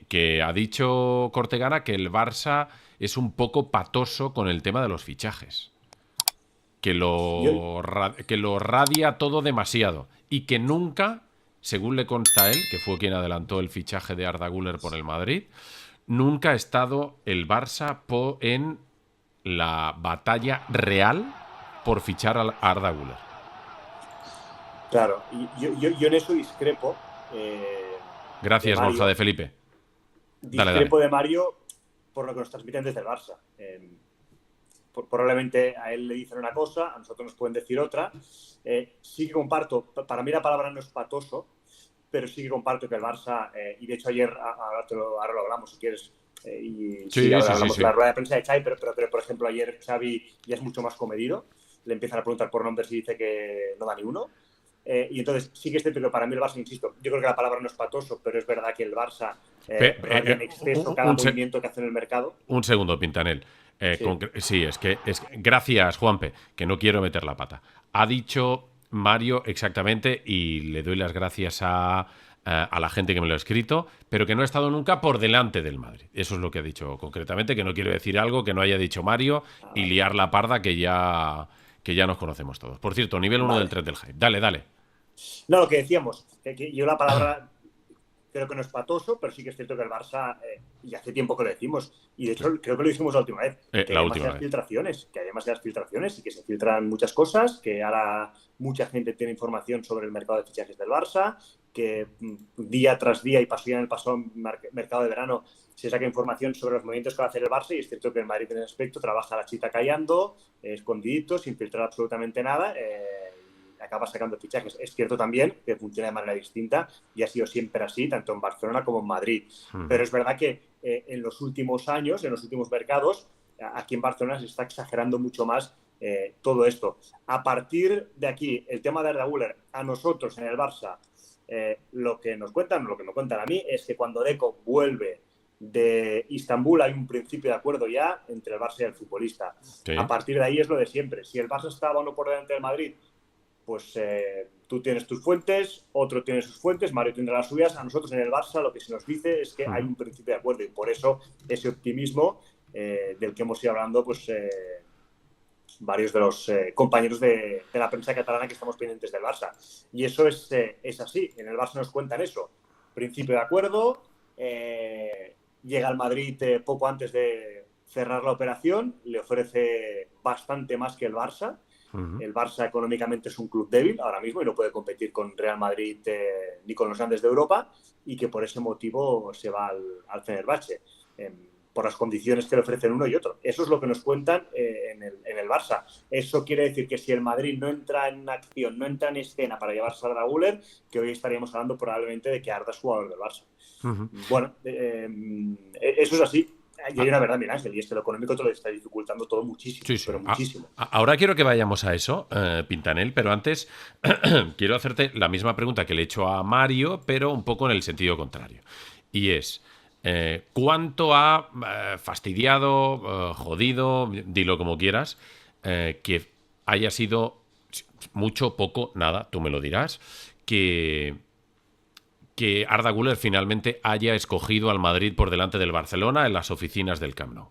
que ha dicho Cortegana que el Barça es un poco patoso con el tema de los fichajes. Que Yo, lo radia todo demasiado. Y que nunca, según le consta a él, que fue quien adelantó el fichaje de Arda Güler por el Madrid, nunca ha estado el Barça en la batalla real por fichar a Arda Güler. claro, y yo en eso discrepo de Gracias, Borja de Mario. Felipe. Dale, dale. Discrepo de Mario por lo que nos transmiten desde el Barça. Probablemente a él le dicen una cosa, a nosotros nos pueden decir otra. Sí que comparto, para mí la palabra no es patoso, pero sí que comparto que el Barça, y de hecho ayer, ahora lo hablamos si quieres, y sí, Sí, ahora sí, sí, hablamos de sí. la rueda de prensa de Xavi, pero por ejemplo ayer Xavi ya es mucho más comedido, le empiezan a preguntar por nombres y dice que no da ni uno. Y entonces sí que es cierto que para mí el Barça, insisto, yo creo que la palabra no es patoso, pero es verdad que el Barça radia en exceso cada movimiento que hace en el mercado. Un segundo, Pintanel. Sí. Sí, gracias, Juanpe, que no quiero meter la pata. Ha dicho Mario exactamente, y le doy las gracias a la gente que me lo ha escrito, pero que no ha estado nunca por delante del Madrid. Eso es lo que ha dicho concretamente, que no quiero decir algo que no haya dicho Mario y Vale. liar la parda que ya nos conocemos todos. Por cierto, nivel 1 del Vale. 3 del hype. Dale, dale. No, lo que decíamos, que yo la palabra creo que no es patoso, pero sí que es cierto que el Barça, y hace tiempo que lo decimos, y de Sí. hecho creo que lo dijimos la última vez, que hay La última demasiadas vez. filtraciones, que hay demasiadas filtraciones y que se filtran muchas cosas, que ahora mucha gente tiene información sobre el mercado de fichajes del Barça, que día tras día y pasó ya en el pasado mercado de verano se saca información sobre los movimientos que va a hacer el Barça, y es cierto que el Madrid en ese aspecto trabaja la chita callando, escondidito, sin filtrar absolutamente nada, acaba sacando fichajes. Es cierto también que funciona de manera distinta y ha sido siempre así, tanto en Barcelona como en Madrid. Pero es verdad que en los últimos años, en los últimos mercados, aquí en Barcelona se está exagerando mucho más todo esto. A partir de aquí, el tema de Arda Güler, a nosotros en el Barça, lo que me cuentan a mí, es que cuando Deco vuelve de Istambul hay un principio de acuerdo ya entre el Barça y el futbolista. A Sí. partir de ahí es lo de siempre. Si el Barça estaba o no por delante del Madrid, pues tú tienes tus fuentes, otro tiene sus fuentes, Mario tendrá las suyas. A nosotros en el Barça lo que se nos dice es que hay un principio de acuerdo, y por eso ese optimismo del que hemos ido hablando, pues varios de los compañeros de la prensa catalana que estamos pendientes del Barça. Y eso es así. En el Barça nos cuentan eso. Principio de acuerdo. Llega al Madrid poco antes de cerrar la operación. Le ofrece bastante más que el Barça. El Barça económicamente es un club débil ahora mismo y no puede competir con Real Madrid ni con los grandes de Europa, y que por ese motivo se va al Fenerbahce. Por las condiciones que le ofrecen uno y otro. Eso es lo que nos cuentan en el Barça. Eso quiere decir que si el Madrid no entra en acción, no entra en escena para llevarse a Arda Güler, que hoy estaríamos hablando probablemente de que Arda es jugador del Barça. Bueno, eso es así. Y hay una verdad, Miguel Ángel, y es que lo económico te lo está dificultando todo muchísimo, Sí, sí. pero muchísimo. Ahora quiero que vayamos a eso, Pintanel, pero antes quiero hacerte la misma pregunta que le he hecho a Mario, pero un poco en el sentido contrario. Y es, ¿cuánto ha fastidiado, jodido, dilo como quieras, que haya sido mucho, poco, nada, tú me lo dirás, que Arda Güler finalmente haya escogido al Madrid por delante del Barcelona en las oficinas del Camp Nou?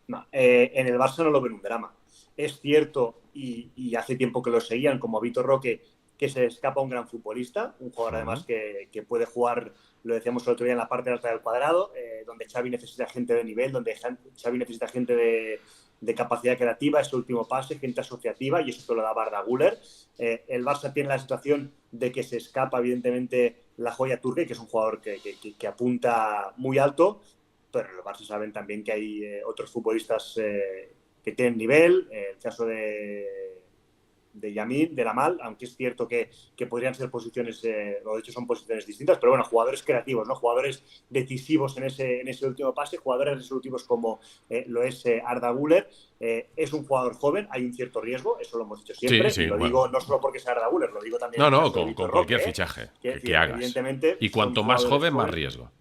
No, en el Barça no lo ven un drama. Es cierto, y hace tiempo que lo seguían, como Vitor Roque, que se escapa un gran futbolista, un jugador además que puede jugar, lo decíamos el otro día, en la parte alta del cuadrado, donde Xavi necesita gente de nivel, donde Xavi necesita gente de capacidad creativa, ese último pase, gente asociativa, y eso te lo da Arda Güler. El Barça tiene la situación de que se escapa, evidentemente, la joya turca, que es un jugador que apunta muy alto, pero los Barça saben también que hay otros futbolistas que tienen nivel. El caso de Yamin, de Lamal, aunque es cierto que podrían ser posiciones, o de hecho son posiciones distintas, pero bueno, jugadores creativos, ¿no? Jugadores decisivos en ese último pase, jugadores resolutivos como lo es Arda Güler. Es un jugador joven, hay un cierto riesgo, eso lo hemos dicho Sí, siempre, y sí, lo bueno. digo no solo porque sea Arda Güler, lo digo también No, en el no, caso de con Vitor cualquier Roque, fichaje que que hagas. evidentemente Y son cuanto más jugadores joven, más jóvenes. riesgo.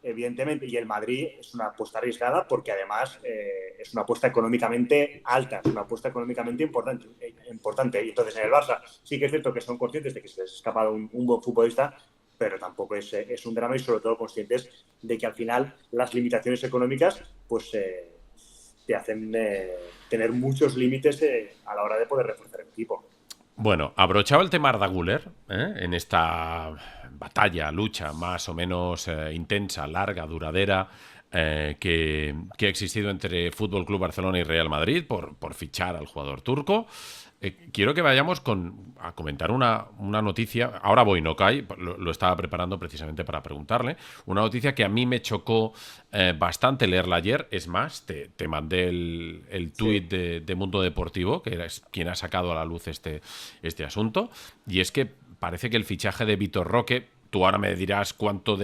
Evidentemente, y el Madrid es una apuesta arriesgada porque además es una apuesta económicamente alta, es una apuesta económicamente importante. Y entonces en el Barça sí que es cierto que son conscientes de que se les ha escapado un buen futbolista, pero tampoco es un drama, y sobre todo conscientes de que al final las limitaciones económicas pues te hacen tener muchos límites a la hora de poder reforzar el equipo. Bueno, abrochado el tema Arda Güler, en esta batalla, lucha más o menos intensa, larga, duradera, que ha existido entre Fútbol Club Barcelona y Real Madrid por fichar al jugador turco. Quiero que vayamos a comentar una noticia. Ahora voy, no cae, lo estaba preparando precisamente para preguntarle. Una noticia que a mí me chocó bastante leerla ayer. Es más, te mandé el tuit Sí. de Mundo Deportivo, que es quien ha sacado a la luz este asunto. Y es que parece que el fichaje de Vitor Roque, tú ahora me dirás cuánto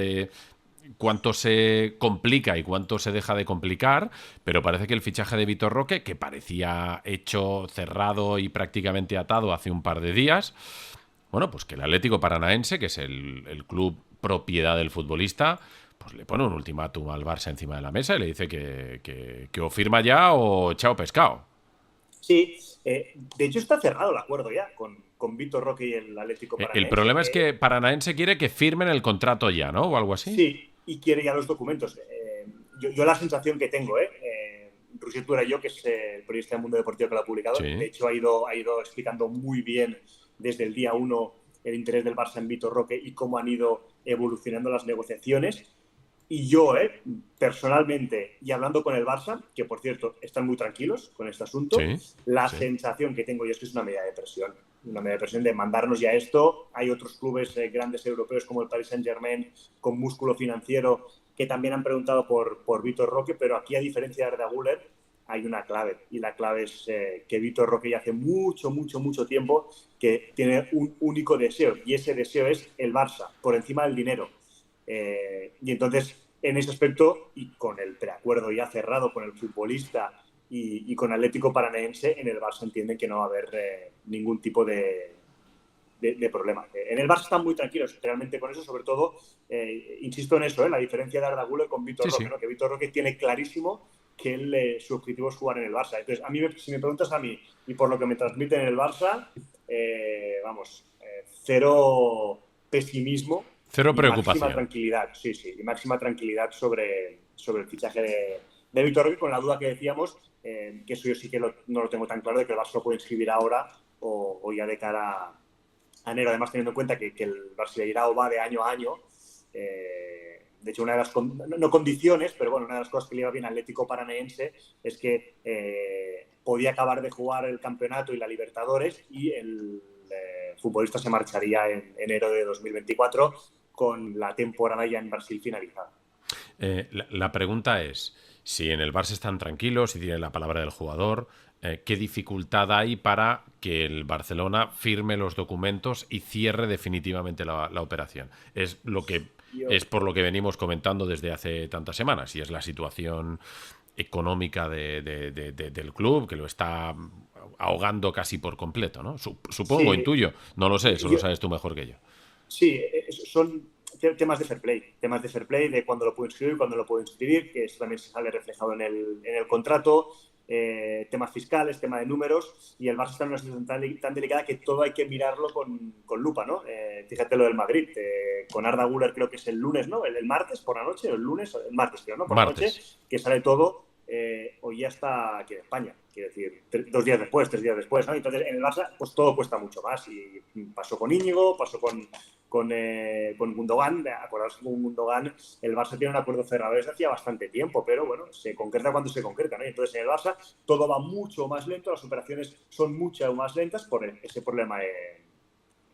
se complica y cuánto se deja de complicar, pero parece que el fichaje de Vitor Roque, que parecía hecho, cerrado y prácticamente atado hace un par de días, bueno, pues que el Atlético Paranaense, que es el club propiedad del futbolista, pues le pone un ultimátum al Barça encima de la mesa y le dice que o firma ya o chao pescado. Sí, de hecho está cerrado el acuerdo ya con Vitor Roque y el Atlético El Paranaense. problema es que Paranaense quiere que firmen el contrato ya, ¿no? O algo así. Sí, y quiere ya los documentos. Yo la sensación que tengo, Roger Turayó, que es el periodista del Mundo Deportivo que lo ha publicado, de Sí. hecho ha ido explicando muy bien desde el día 1 el interés del Barça en Vitor Roque y cómo han ido evolucionando las negociaciones. Y yo, personalmente, y hablando con el Barça, que por cierto están muy tranquilos con este asunto, Sí. la Sí. sensación que tengo yo es que es una medida de presión. Una medida de presión de mandarnos ya esto. Hay otros clubes grandes europeos como el Paris Saint-Germain con músculo financiero que también han preguntado por Vitor Roque, pero aquí, a diferencia de Arda Güler, hay una clave. Y la clave es que Vitor Roque ya hace mucho, mucho, mucho tiempo que tiene un único deseo, y ese deseo es el Barça, por encima del dinero. Y entonces, en ese aspecto, y con el preacuerdo ya cerrado con el futbolista y con Atlético Paranaense, en el Barça entienden que no va a haber ningún tipo de problema. En el Barça están muy tranquilos realmente con eso, sobre todo, insisto en eso, la diferencia de Arda Güler con Vitor Sí, Roque, sí. ¿no? Que Vitor Roque tiene clarísimo que su objetivo es jugar en el Barça. Entonces, si me preguntas a mí, y por lo que me transmiten en el Barça, vamos, cero pesimismo Cero y máxima preocupación. tranquilidad, sí, sí, y máxima tranquilidad sobre el fichaje de Vitor Roque, con la duda que decíamos, que eso yo sí que no lo tengo tan claro, de que el Barça lo puede inscribir ahora o ya de cara a enero, además teniendo en cuenta que el Brasileirao va de año a año. De hecho, una de las no condiciones, pero bueno, una de las cosas que le iba bien al Atlético Paranaense es que podía acabar de jugar el campeonato y la Libertadores, y el futbolista se marcharía en enero de 2024 con la temporada ya en Brasil finalizada. La pregunta es, si en el Barça están tranquilos, si tienen la palabra del jugador, ¿qué dificultad hay para que el Barcelona firme los documentos y cierre definitivamente la operación? Es por lo que venimos comentando desde hace tantas semanas, y es la situación económica del club, que lo está ahogando casi por completo, ¿no? Supongo, Sí, intuyo, no lo sé, eso lo yo, sabes tú mejor que yo. sí, son temas de fair play, de cuándo lo puedo inscribir, cuándo lo puedo inscribir, que eso también se sale reflejado en el contrato, temas fiscales, tema de números, y el Barça está en una situación tan delicada que todo hay que mirarlo con lupa, ¿no? Fíjate lo del Madrid, con Arda Güler creo que es el lunes, ¿no? El martes por la noche, o el lunes, el martes creo, ¿no? Por la noche, Martes. que sale todo. Hoy ya está aquí en España, quiero decir, 2 días después, 3 días después, ¿no? Entonces, en el Barça, pues todo cuesta mucho más, y pasó con Íñigo, pasó con Gundogan. Acordaos que con Gundogan el Barça tiene un acuerdo cerrado desde hacía bastante tiempo, pero bueno, se concreta cuando se concreta, ¿no? Entonces, en el Barça todo va mucho más lento, las operaciones son mucho más lentas por ese problema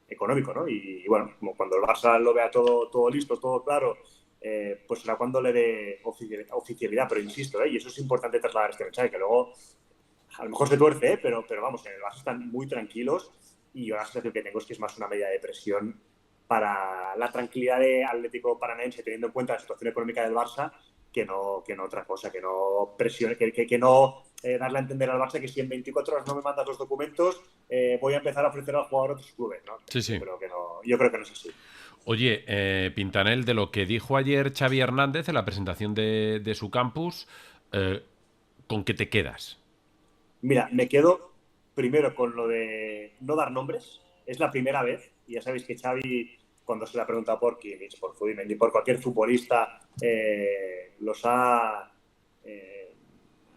económico, ¿no? Y bueno, como cuando el Barça lo vea todo listo, todo claro, pues será cuando le dé oficialidad, pero insisto, y eso es importante trasladar este mensaje, que luego a lo mejor se tuerce, pero vamos, en el Barça están muy tranquilos, y yo la sensación que tengo es que es más una medida de presión para la tranquilidad de Atlético Paranaense, teniendo en cuenta la situación económica del Barça, que no otra cosa, que no presione, que no darle a entender al Barça que si en 24 horas no me mandas los documentos, voy a empezar a ofrecer al jugador a otros clubes, ¿no? Sí, Yo sí. creo que no, yo creo que no es así. Oye, Pintanel, de lo que dijo ayer Xavi Hernández en la presentación de su campus, ¿con qué te quedas? Mira, me quedo primero con lo de no dar nombres. Es la primera vez, y ya sabéis que Xavi cuando se le ha preguntado por Kimmich, por Zubimendi, por cualquier futbolista, los ha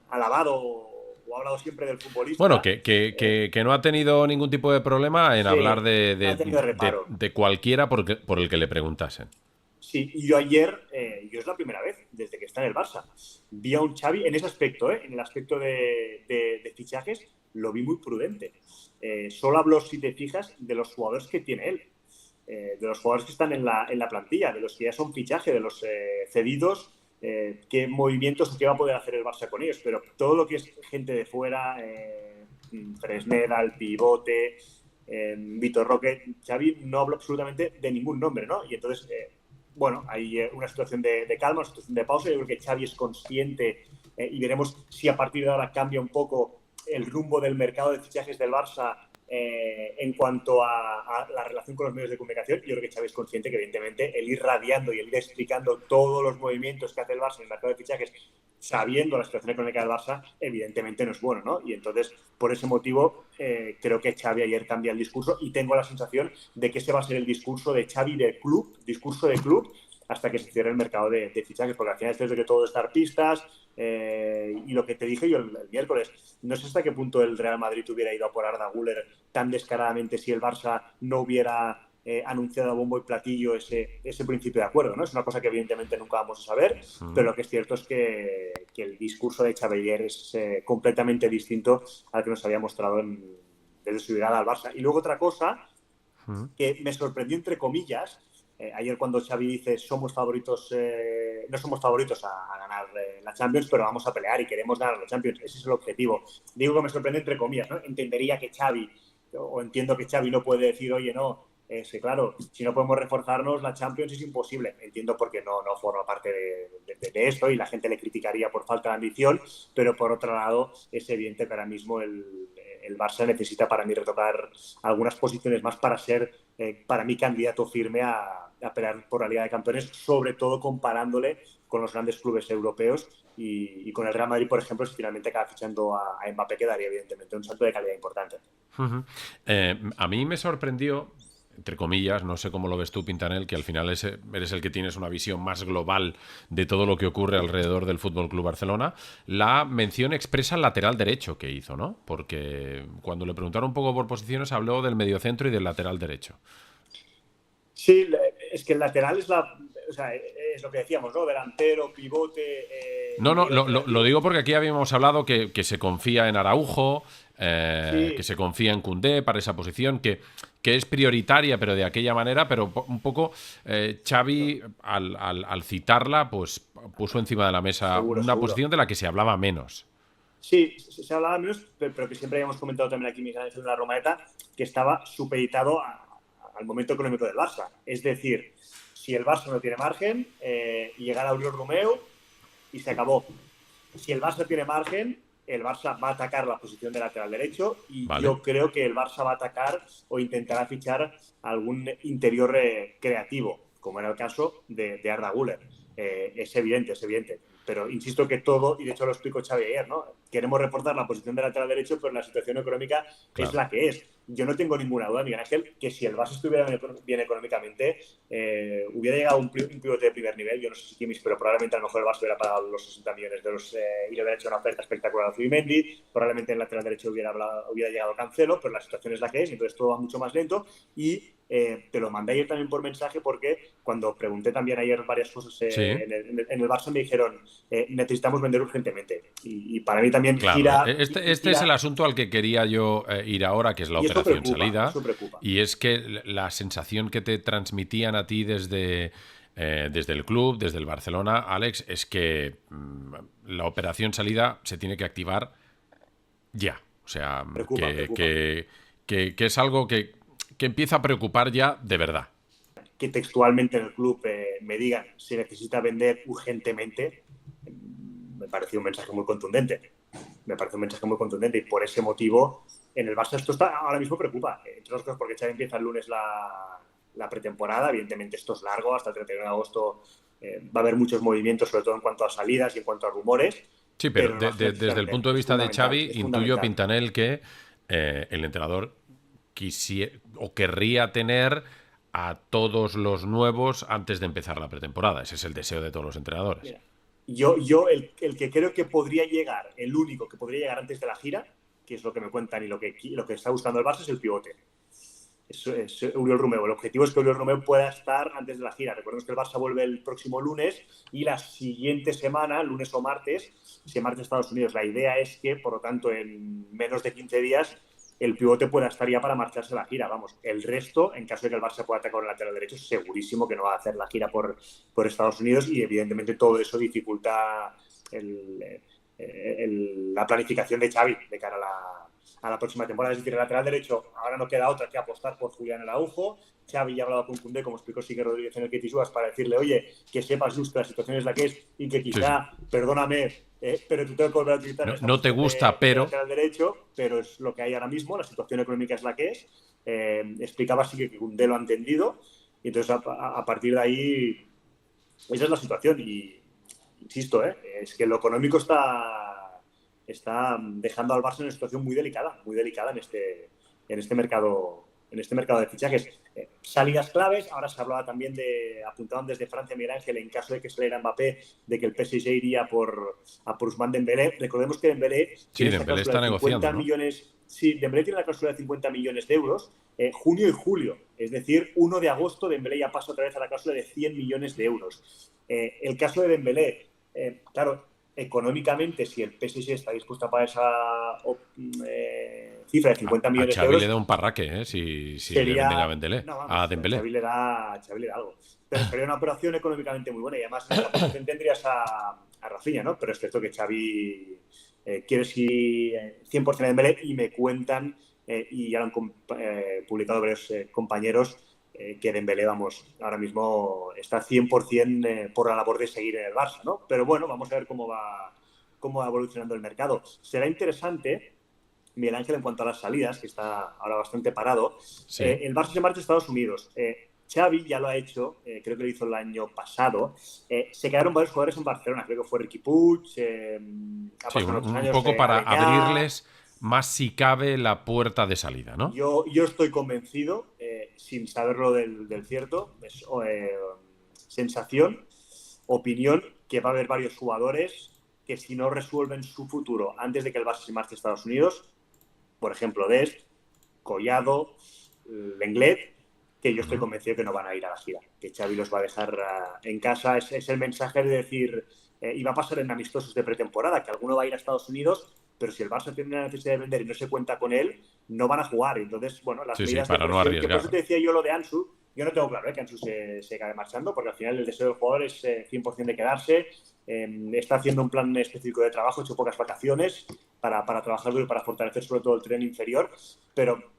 alabado o ha hablado siempre del futbolista. Bueno, que no ha tenido ningún tipo de problema en Sí, hablar no ha tenido reparo. de cualquiera por el que le preguntasen. Sí, y yo ayer, yo es la primera vez desde que está en el Barça, vi a un Xavi en ese aspecto, en el aspecto de fichajes, lo vi muy prudente. Solo hablo, si te fijas, de los jugadores que tiene él, de los jugadores que están en la plantilla, de los que ya son fichaje, de los cedidos, qué movimientos o qué va a poder hacer el Barça con ellos. Pero todo lo que es gente de fuera, Fresneda, el pivote, Vitor Roque, Xavi no habló absolutamente de ningún nombre, ¿no? Y entonces, bueno, hay una situación de calma, una situación de pausa. Yo creo que Xavi es consciente y veremos si a partir de ahora cambia un poco el rumbo del mercado de fichajes del Barça en cuanto a la relación con los medios de comunicación. Yo creo que Xavi es consciente que, evidentemente, el ir radiando y el ir explicando todos los movimientos que hace el Barça en el mercado de fichajes, sabiendo la situación económica del Barça, evidentemente no es bueno, ¿no? Y entonces, por ese motivo, creo que Xavi ayer cambia el discurso y tengo la sensación de que ese va a ser el discurso de Xavi del club, discurso de club, hasta que se cierre el mercado de fichajes, porque al final es de que todo es dar pistas, y lo que te dije yo el miércoles, no sé hasta qué punto el Real Madrid hubiera ido a por Arda Güler tan descaradamente si el Barça no hubiera anunciado a bombo y platillo ese principio de acuerdo, ¿no? Es una cosa que evidentemente nunca vamos a saber, pero lo que es cierto es que el discurso de Xavi ayer es completamente distinto al que nos había mostrado desde su llegada al Barça. Y luego otra cosa que me sorprendió, entre comillas, ayer cuando Xavi dice somos favoritos, no somos favoritos a ganar la Champions, pero vamos a pelear y queremos ganar la Champions. Ese es el objetivo. Digo que me sorprende entre comillas, ¿no? Entendería que Xavi, o entiendo que Xavi no puede decir, oye, no, que claro, si no podemos reforzarnos, la Champions es imposible. Entiendo porque no forma parte de esto y la gente le criticaría por falta de ambición, pero por otro lado es evidente que ahora mismo el Barça necesita para mí retocar algunas posiciones más para ser, para mí, candidato firme a pelear por la Liga de Campeones, sobre todo comparándole con los grandes clubes europeos y con el Real Madrid, por ejemplo, si finalmente acaba fichando a Mbappé, que daría evidentemente un salto de calidad importante. A mí me sorprendió, entre comillas, no sé cómo lo ves tú, Pintanel, que al final eres el que tienes una visión más global de todo lo que ocurre alrededor del Fútbol Club Barcelona, la mención expresa al lateral derecho que hizo, ¿no? Porque cuando le preguntaron un poco por posiciones habló del mediocentro y del lateral derecho. Sí, es que el lateral es es lo que decíamos, ¿no? Delantero, pivote. No, lo digo porque aquí habíamos hablado que se confía en Araujo, Sí. que se confía en Koundé para esa posición, que es prioritaria, pero de aquella manera, pero un poco Xavi, al citarla, pues puso encima de la mesa una posición de la que se hablaba menos. Sí, se hablaba menos, pero que siempre habíamos comentado también aquí en la Romareda, que estaba supeditado al momento económico del Barça. Es decir, si el Barça no tiene margen, llegará a Oriol Romeu y se acabó. Si el Barça tiene margen, el Barça va a atacar la posición de lateral derecho y yo creo que el Barça va a atacar o intentará fichar algún interior creativo, como era el caso de Arda Güler. Es evidente. Pero insisto que todo, y de hecho lo explicó Xavi ayer, ¿no? Queremos reforzar la posición de lateral derecho, pero la situación económica es la que es. Yo no tengo ninguna duda, Miguel Ángel, que si el Barça estuviera bien económicamente, hubiera llegado un pivote de primer nivel. Yo no sé si Kimmich, pero probablemente a lo mejor el Barça hubiera pagado los 60 millones de los y le hubiera hecho una oferta espectacular a Zubimendi. Probablemente en el lateral derecho hubiera llegado Cancelo, pero la situación es la que es, entonces todo va mucho más lento. Y te lo mandé ayer también por mensaje porque cuando pregunté también ayer varias cosas en el Barça me dijeron necesitamos vender urgentemente. Y para mí también gira... Este es el asunto al que quería yo ir ahora, que es la operación salida. Y es que la sensación que te transmitían a ti desde el club, desde el Barcelona, Alex, es que la operación salida se tiene que activar ya. O sea, que es algo que empieza a preocupar ya de verdad. Que textualmente en el club me digan si necesita vender urgentemente, me pareció un mensaje muy contundente. Y por ese motivo en el Barça esto ahora mismo preocupa. Entre otras cosas porque Xavi empieza el lunes la pretemporada. Evidentemente esto es largo, hasta el 31 de agosto va a haber muchos movimientos, sobre todo en cuanto a salidas y en cuanto a rumores. Sí, pero desde el punto de vista de Xavi, intuyo, Pintanel, que el entrenador querría tener a todos los nuevos antes de empezar la pretemporada. Ese es el deseo de todos los entrenadores. Mira, el que creo que podría llegar, el único que podría llegar antes de la gira, que es lo que me cuentan y lo que está buscando el Barça, es el pivote. Es Oriol Romeu. El objetivo es que Oriol Romeu pueda estar antes de la gira. Recordemos que el Barça vuelve el próximo lunes y la siguiente semana, lunes o martes, se marcha a Estados Unidos. La idea es que, por lo tanto, en menos de 15 días, el pivote pueda estar ya para marcharse a la gira. Vamos, el resto, en caso de que el Barça pueda atacar el lateral derecho, segurísimo que no va a hacer la gira por Estados Unidos y, evidentemente, todo eso dificulta la planificación de Xavi de cara a la próxima temporada. Es decir, el lateral derecho ahora no queda otra que apostar por Julián Araujo. Xavi ya ha hablado con Koundé, como explicó Sique Rodríguez en el Ketisuas, para decirle, oye, que sepas justo la situación es la que es y que quizá, sí. Perdóname, pero tú tengo que volver a utilizar no te gusta, pero lateral derecho, pero es lo que hay ahora mismo, la situación económica es la que es. Explicaba Sique que Koundé lo ha entendido y entonces a partir de ahí esa es la situación y insisto, es que lo económico está dejando al Barça en una situación muy delicada en este mercado de fichajes. Salidas claves, ahora se hablaba también apuntaban desde Francia, Miguel Ángel, en caso de que saliera Mbappé, de que el PSG iría por Ousmane Dembélé. Recordemos que Dembélé está negociando, ¿no? millones. Sí, Dembélé tiene la cláusula de 50 millones de euros, junio y julio. Es decir, 1 de agosto Dembélé ya pasa otra vez a la cláusula de 100 millones de euros. El caso de Dembélé, claro, económicamente, si el PSG está dispuesto a pagar esa cifra de 50 millones de euros... A Xavi le da un parraque, si sería, le venden a Dembélé. Xavi le da algo. Pero sería una operación económicamente muy buena y además en la posición tendrías a Rafinha, ¿no? Pero es cierto que Xavi quiere sí 100% a Dembélé y me cuentan, y ya lo han publicado varios compañeros, que Dembélé, vamos, ahora mismo está 100% por la labor de seguir en el Barça, ¿no? Pero bueno, vamos a ver cómo va evolucionando el mercado. Será interesante, Miguel Ángel, en cuanto a las salidas, que está ahora bastante parado. Sí. El Barça se marcha a Estados Unidos. Xavi ya lo ha hecho, creo que lo hizo el año pasado. Se quedaron varios jugadores en Barcelona, creo que fue Riqui Puig. Sí, un poco para abrirles más, si cabe, la puerta de salida, ¿no? Yo estoy convencido, sin saberlo del cierto, es sensación, opinión, que va a haber varios jugadores que si no resuelven su futuro antes de que el Barça se marche a Estados Unidos, por ejemplo, Dest, Collado, Lenglet, que yo estoy convencido que no van a ir a la gira, que Xavi los va a dejar en casa. Es el mensaje de decir, y va a pasar en amistosos de pretemporada, que alguno va a ir a Estados Unidos, pero si el Barça tiene una necesidad de vender y no se cuenta con él, no van a jugar. Entonces, bueno, las medidas para no arriesgar. Por eso te decía yo lo de Ansu. Yo no tengo claro que Ansu se acabe marchando, porque al final el deseo del jugador es 100% de quedarse. Está haciendo un plan específico de trabajo, ha hecho pocas vacaciones para trabajar duro y para fortalecer sobre todo el tren inferior. Pero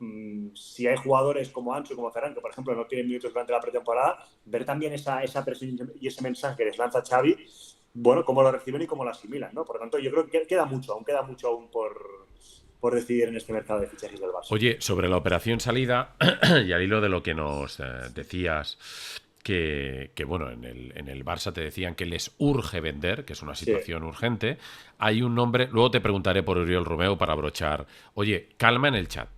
si hay jugadores como Ansu, como Ferran, que por ejemplo no tienen minutos durante la pretemporada, ver también esa presión y ese mensaje que les lanza Xavi, bueno, cómo lo reciben y cómo lo asimilan, ¿no? Por lo tanto, yo creo que queda mucho aún por decidir en este mercado de fichajes del Barça. Oye, sobre la operación salida, y al hilo de lo que nos decías, que bueno, en el Barça te decían que les urge vender, que es una situación urgente, hay un nombre, luego te preguntaré por Oriol Romeu para brochar. Oye, calma en el chat,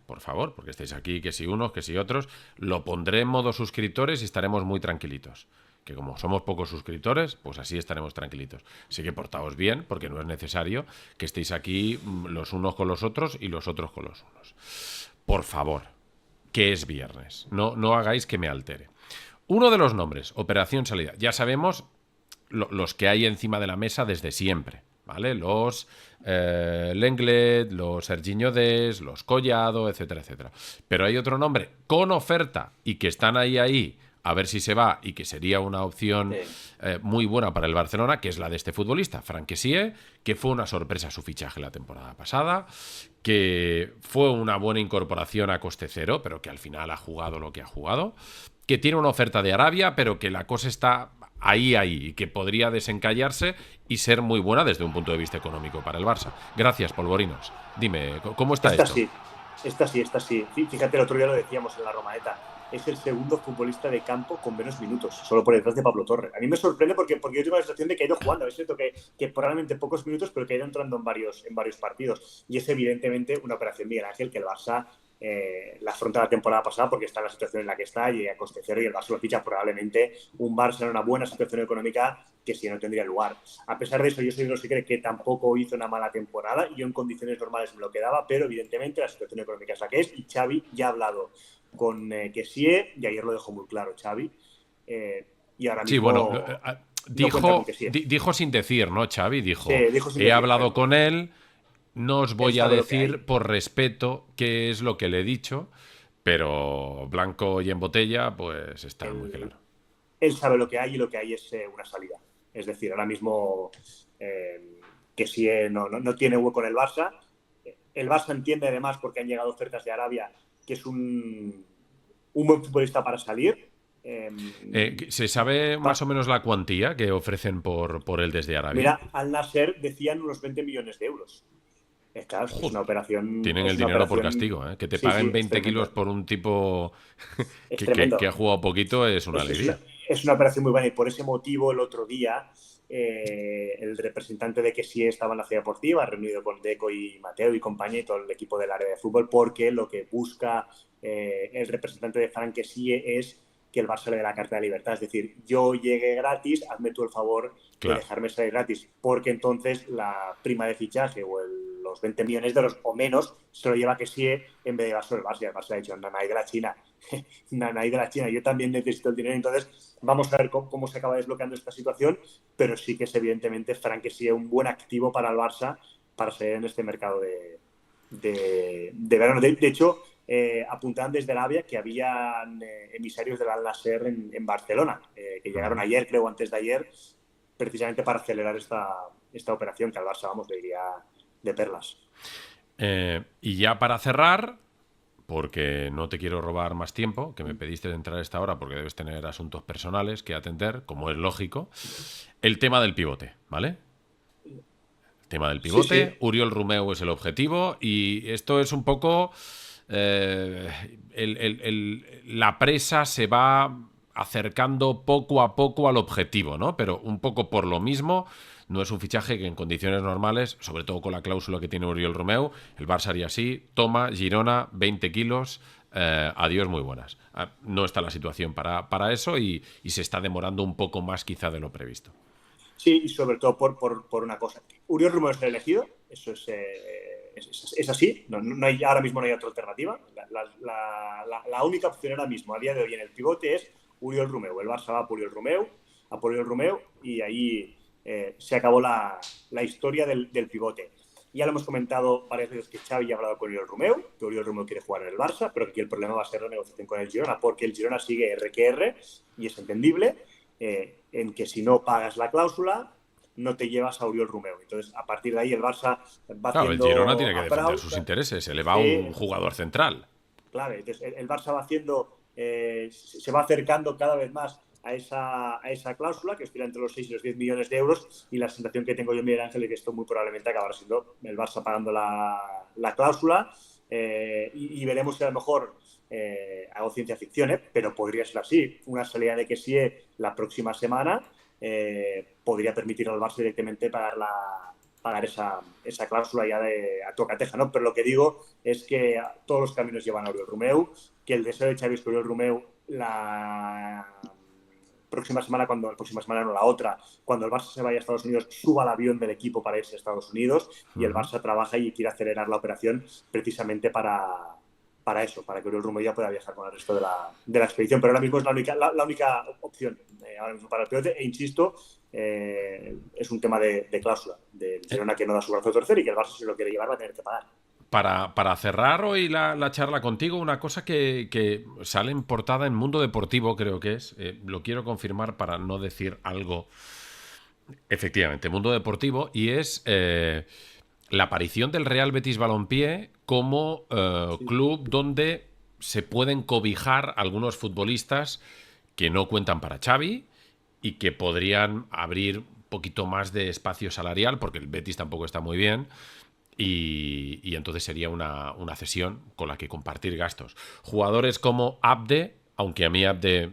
por favor, porque estáis aquí, que si unos, que si otros. Lo pondré en modo suscriptores y estaremos muy tranquilitos. Que como somos pocos suscriptores, pues así estaremos tranquilitos. Así que portaos bien, porque no es necesario que estéis aquí los unos con los otros y los otros con los unos. Por favor, que es viernes. No hagáis que me altere. Uno de los nombres, operación salida. Ya sabemos los que hay encima de la mesa desde siempre, ¿vale? Los Lenglet, los Serginho Dest, los Collado, etcétera, etcétera. Pero hay otro nombre con oferta y que están ahí a ver si se va, y que sería una opción muy buena para el Barcelona, que es la de este futbolista, Franck Kessié, que fue una sorpresa su fichaje la temporada pasada, que fue una buena incorporación a coste cero, pero que al final ha jugado lo que ha jugado, que tiene una oferta de Arabia, pero que la cosa está ahí, y que podría desencallarse y ser muy buena desde un punto de vista económico para el Barça. Gracias, Polvorinos. Dime, ¿cómo está esto? Esta sí. Fíjate, el otro día lo decíamos en la Romaeta. Es el segundo futbolista de campo con menos minutos, solo por detrás de Pablo Torre. A mí me sorprende porque yo tengo la sensación de que ha ido jugando. Es cierto que probablemente pocos minutos, pero que ha ido entrando en varios partidos. Y es evidentemente una operación, Miguel Ángel, que el Barça la afronta la temporada pasada porque está en la situación en la que está y a coste cero, y el Barça lo ficha probablemente un Barça en una buena situación económica que si no tendría lugar. A pesar de eso, yo soy de los que cree que tampoco hizo una mala temporada, y yo en condiciones normales me lo quedaba, pero evidentemente la situación económica es la que es, y Xavi ya ha hablado con Kessie, y ayer lo dejó muy claro Xavi, y ahora Sí, bueno, mismo no cuenta con Kessie. dijo sin decir, ¿no, Xavi? Sí, Dijo, dijo sin he decir, hablado exacto. con él, no os Él voy a sabe lo que decir hay. por respeto qué es lo que le he dicho, pero blanco y en botella, pues está muy Él, claro. él sabe lo que hay, y lo que hay es una salida. Es decir, ahora mismo Kessie no tiene hueco en el Barça. El Barça entiende además, porque han llegado ofertas de Arabia, que es un buen futbolista para salir. Eh, ¿Se sabe más o menos la cuantía que ofrecen por él desde Arabia? Mira, Al Nasser decían unos 20 millones de euros. Claro, Joder, tienen el es una dinero por operación, castigo, ¿eh? Que te sí, sí, paguen es 20 kilos tremendo. por un tipo Es que ha tremendo. jugado poquito es una Es una, alegría. es una operación muy buena, y por ese motivo el otro día el representante de Kessie estaba en la ciudad deportiva, reunido con Deco y Mateo y compañía y todo el equipo del área de fútbol, porque lo que busca el representante de Frank Kessie es que el Barça le dé la carta de libertad. Es decir, yo llegué gratis, hazme tú el favor de Claro. dejarme salir gratis, porque entonces la prima de fichaje o los 20 millones de euros o menos se lo lleva Kessie en vez de llevarse el Barça. Y el Barça ha dicho, nanay de la China, nanay de la China, yo también necesito el dinero. Entonces vamos a ver cómo se acaba desbloqueando esta situación, pero sí que es evidentemente Frank Kessie un buen activo para el Barça para salir en este mercado de verano. De hecho, apuntaban desde Arabia que habían emisarios del Al Nasser en Barcelona, que llegaron ayer, creo, antes de ayer, precisamente para acelerar esta operación, que al Barça, vamos, le iría de perlas. Y ya para cerrar, porque no te quiero robar más tiempo, que me pediste de entrar a esta hora porque debes tener asuntos personales que atender, como es lógico, el tema del pivote, ¿vale? El tema del Sí, pivote, sí. Uriol Romeu es el objetivo y esto es un poco... eh, la presa se va acercando poco a poco al objetivo, ¿no? Pero un poco por lo mismo, no es un fichaje que en condiciones normales, sobre todo con la cláusula que tiene Oriol Romeu, el Barça haría así, toma, Girona, 20 kilos, adiós, muy buenas. No está la situación para eso y se está demorando un poco más quizá de lo previsto. Sí, y sobre todo por una cosa. Uriol Romeu es el elegido, eso es así, ahora mismo no hay otra alternativa. La única opción ahora mismo, a día de hoy, en el pivote es Uriol Romeu. El Barça va por Uriol Romeu, y ahí se acabó la historia del pivote. Ya lo hemos comentado varias veces que Xavi ya ha hablado con Uriol Romeu, que Uriol Romeu quiere jugar en el Barça, pero que aquí el problema va a ser la negociación con el Girona, porque el Girona sigue RQR, y es entendible, en que si no pagas la cláusula, no te llevas a Oriol Romeu. Entonces, a partir de ahí, el Barça va Claro, el Girona haciendo tiene que defender sus approach. intereses, se le va un Sí, jugador central. claro. Entonces, el Barça va haciendo, se va acercando cada vez más a esa cláusula, que oscila entre los 6 y los 10 millones de euros, y la sensación que tengo yo, Miguel Ángel, es que esto muy probablemente acabará siendo el Barça pagando la cláusula, y veremos si a lo mejor hago ciencia ficción, pero podría ser así. Una salida de Kessie la próxima semana podría permitir al Barça directamente pagar esa cláusula ya a tocateja, ¿no? Pero lo que digo es que todos los caminos llevan a Oriol Romeu, que el deseo de Xavi es que Oriol Romeu la próxima semana no, la otra, cuando el Barça se vaya a Estados Unidos, suba al avión del equipo para irse a Estados Unidos, y el Barça trabaja y quiere acelerar la operación precisamente para eso, para que Oriol Romeu ya pueda viajar con el resto de la expedición. Pero ahora mismo es la única opción ahora mismo para el pivote, e insisto, es un tema de cláusula del Girona, que no da su brazo a torcer, y que el Barça, si lo quiere llevar, va a tener que pagar. Para cerrar hoy la charla contigo, una cosa que sale en portada en Mundo Deportivo, creo que es, lo quiero confirmar para no decir algo, efectivamente, Mundo Deportivo, y es la aparición del Real Betis Balompié como Sí. club donde se pueden cobijar algunos futbolistas que no cuentan para Xavi y que podrían abrir un poquito más de espacio salarial, porque el Betis tampoco está muy bien, y entonces sería una cesión con la que compartir gastos. Jugadores como Abde, aunque a mí Abde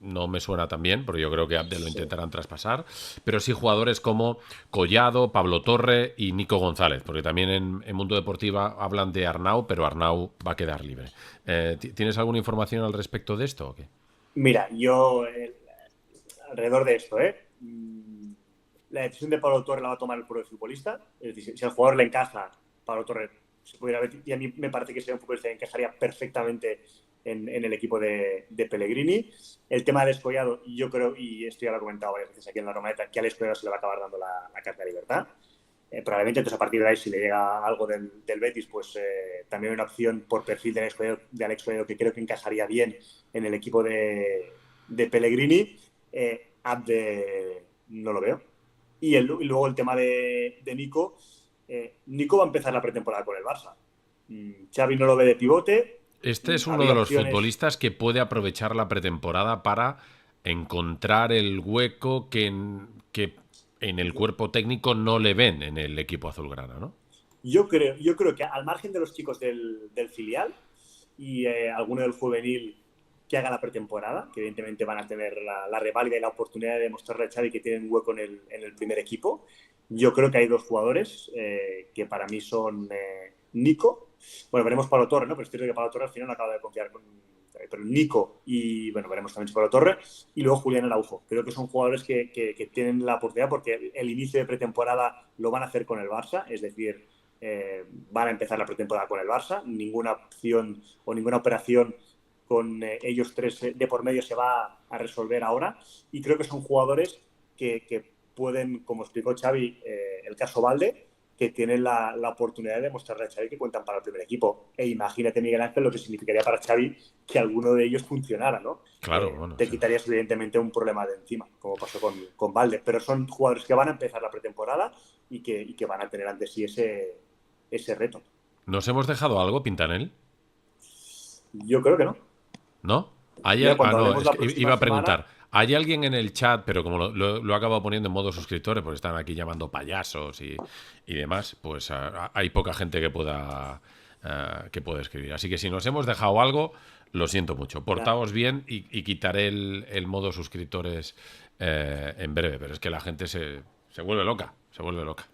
no me suena tan bien, porque yo creo que Abde lo intentarán traspasar, pero sí jugadores como Collado, Pablo Torre y Nico González, porque también en Mundo Deportiva hablan de Arnau, pero Arnau va a quedar libre. ¿Tienes alguna información al respecto de esto o qué? Mira, yo alrededor de esto, la decisión de Pablo Torre la va a tomar el propio futbolista. Es decir, si al jugador le encaja, Pablo Torre se pudiera ver, y a mí me parece que sería un futbolista que encajaría perfectamente en el equipo de Pellegrini. El tema del Escollado, yo creo, y esto ya lo he comentado varias veces aquí en la Romaneta, que al Escollado se le va a acabar dando la carta de libertad. Probablemente entonces a partir de ahí, si le llega algo del Betis, pues también una opción por perfil de Alex Coelho, que creo que encajaría bien en el equipo de Pellegrini. Abde no lo veo. Y luego el tema de Nico. Nico va a empezar la pretemporada con el Barça. Xavi no lo ve de pivote. Este es uno Había de los opciones. futbolistas que puede aprovechar la pretemporada para encontrar el hueco que en el cuerpo técnico no le ven en el equipo azulgrana, ¿no? Yo creo que al margen de los chicos del filial y alguno del juvenil que haga la pretemporada, que evidentemente van a tener la reválida y la oportunidad de demostrarle a Xavi que tienen hueco en el primer equipo, yo creo que hay dos jugadores que para mí son Nico, bueno, veremos Pablo Torre, ¿no? Pero es cierto que Pablo Torre al final no acaba de confiar con... Pero Nico y, bueno, veremos también si Pablo Torre, y luego Julián Araujo. Creo que son jugadores que tienen la oportunidad porque el inicio de pretemporada lo van a hacer con el Barça, es decir, van a empezar la pretemporada con el Barça, ninguna opción o ninguna operación con ellos tres de por medio se va a resolver ahora, y creo que son jugadores que pueden, como explicó Xavi, el caso Valde, que tienen la oportunidad de mostrarle a Xavi que cuentan para el primer equipo. E imagínate, Miguel Ángel, lo que significaría para Xavi que alguno de ellos funcionara, ¿no? Claro, bueno. Te quitarías evidentemente un problema de encima, como pasó con Valde, pero son jugadores que van a empezar la pretemporada y que van a tener ante sí ese reto. ¿Nos hemos dejado algo, Pintanel? Yo creo que no. ¿No? Mira, cuando No, hablemos es la que próxima iba a semana, preguntar. ¿Hay alguien en el chat, pero como lo he acabado poniendo en modo suscriptores, porque están aquí llamando payasos y demás, pues hay poca gente que pueda escribir. Así que si nos hemos dejado algo, lo siento mucho. Portaos bien y quitaré el modo suscriptores en breve, pero es que la gente se vuelve loca. Se vuelve loca.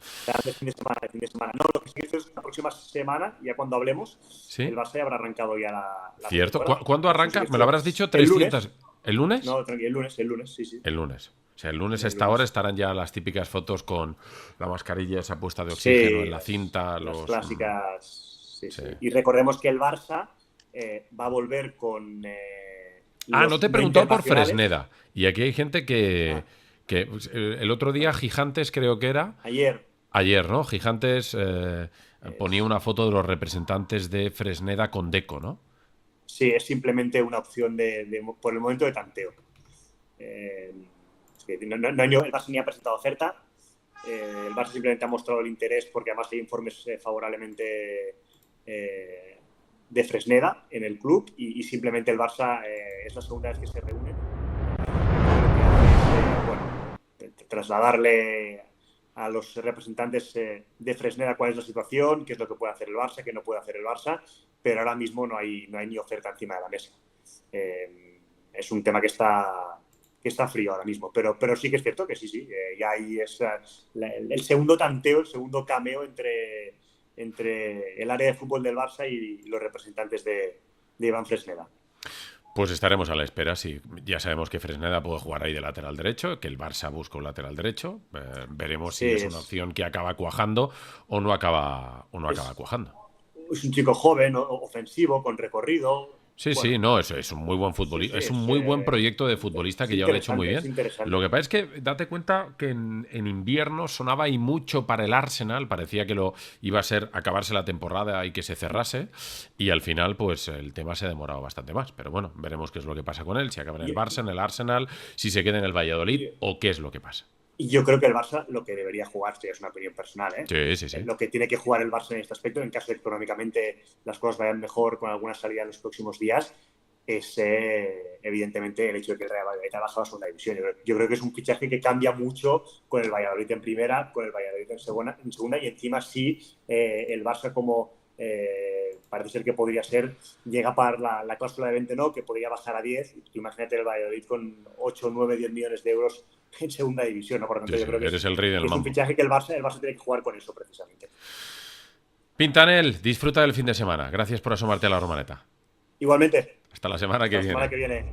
de fin de semana, de fin de semana. No, lo que sí que es la próxima semana, ya cuando hablemos, el ¿Sí? Barça ya habrá arrancado ya la Cierto. pretemporada. ¿Cuándo Eso sí arranca? que es Me lo cierto. habrás dicho El 300. lunes. ¿El lunes? No, tranquilo, el lunes, sí, sí. El lunes. O sea, el lunes a El esta hora lunes. estarán ya las típicas fotos con la mascarilla esa puesta de oxígeno Sí, en la cinta. las clásicas. Sí, Sí. sí. Y recordemos que el Barça va a volver con No los te he no preguntado por internacionales. Fresneda. Y aquí hay gente Ah, que pues, el otro día Gigantes creo que era. ayer. Ayer, ¿no? Gigantes ponía una foto de los representantes de Fresneda con Deco, ¿no? Sí, es simplemente una opción por el momento de tanteo. Es que el Barça ni ha presentado oferta. El Barça simplemente ha mostrado el interés porque además hay informes favorablemente de Fresneda en el club y simplemente el Barça es la segunda vez que se reúnen. Bueno, trasladarle a los representantes de Fresneda cuál es la situación, qué es lo que puede hacer el Barça, qué no puede hacer el Barça, pero ahora mismo no hay ni oferta encima de la mesa. Es un tema que está frío ahora mismo, pero sí que es cierto que sí, ya ahí es el segundo tanteo, el segundo cameo entre el área de fútbol del Barça y los representantes de Iván Fresneda. Pues estaremos a la espera. Sí, ya sabemos que Fresneda puede jugar ahí de lateral derecho, que el Barça busca un lateral derecho. Veremos si es una opción que acaba cuajando o no acaba cuajando. Es un chico joven, ofensivo, con recorrido. Sí, bueno, sí, no, es un muy buen futbolista, es un muy buen proyecto de futbolista que ya lo ha hecho muy bien. Lo que pasa es que date cuenta que en invierno sonaba y mucho para el Arsenal, parecía que lo iba a ser acabarse la temporada y que se cerrase, y al final pues el tema se ha demorado bastante más, pero bueno, veremos qué es lo que pasa con él, si acaba en el Barça, en el Arsenal, si se queda en el Valladolid o qué es lo que pasa. Y yo creo que el Barça lo que debería jugar, esto ya es una opinión personal, Sí. Lo que tiene que jugar el Barça en este aspecto, en caso de que económicamente las cosas vayan mejor con alguna salida en los próximos días, es evidentemente el hecho de que el Real Valladolid ha bajado a segunda división. Yo creo que es un fichaje que cambia mucho con el Valladolid en primera, con el Valladolid en segunda y encima sí el Barça como Parece ser que podría ser, llega a pagar la cláusula de 20 no, que podría bajar a 10. Imagínate el Valladolid con 8, 9, 10 millones de euros en segunda división, ¿no? Por lo tanto, yo creo que eres el rey del es un mambo. fichaje que el Barça tiene que jugar con eso, precisamente. Pintanel, disfruta del fin de semana. Gracias por asomarte a la Romaneta. Igualmente. Hasta la semana que Hasta la semana viene. que viene.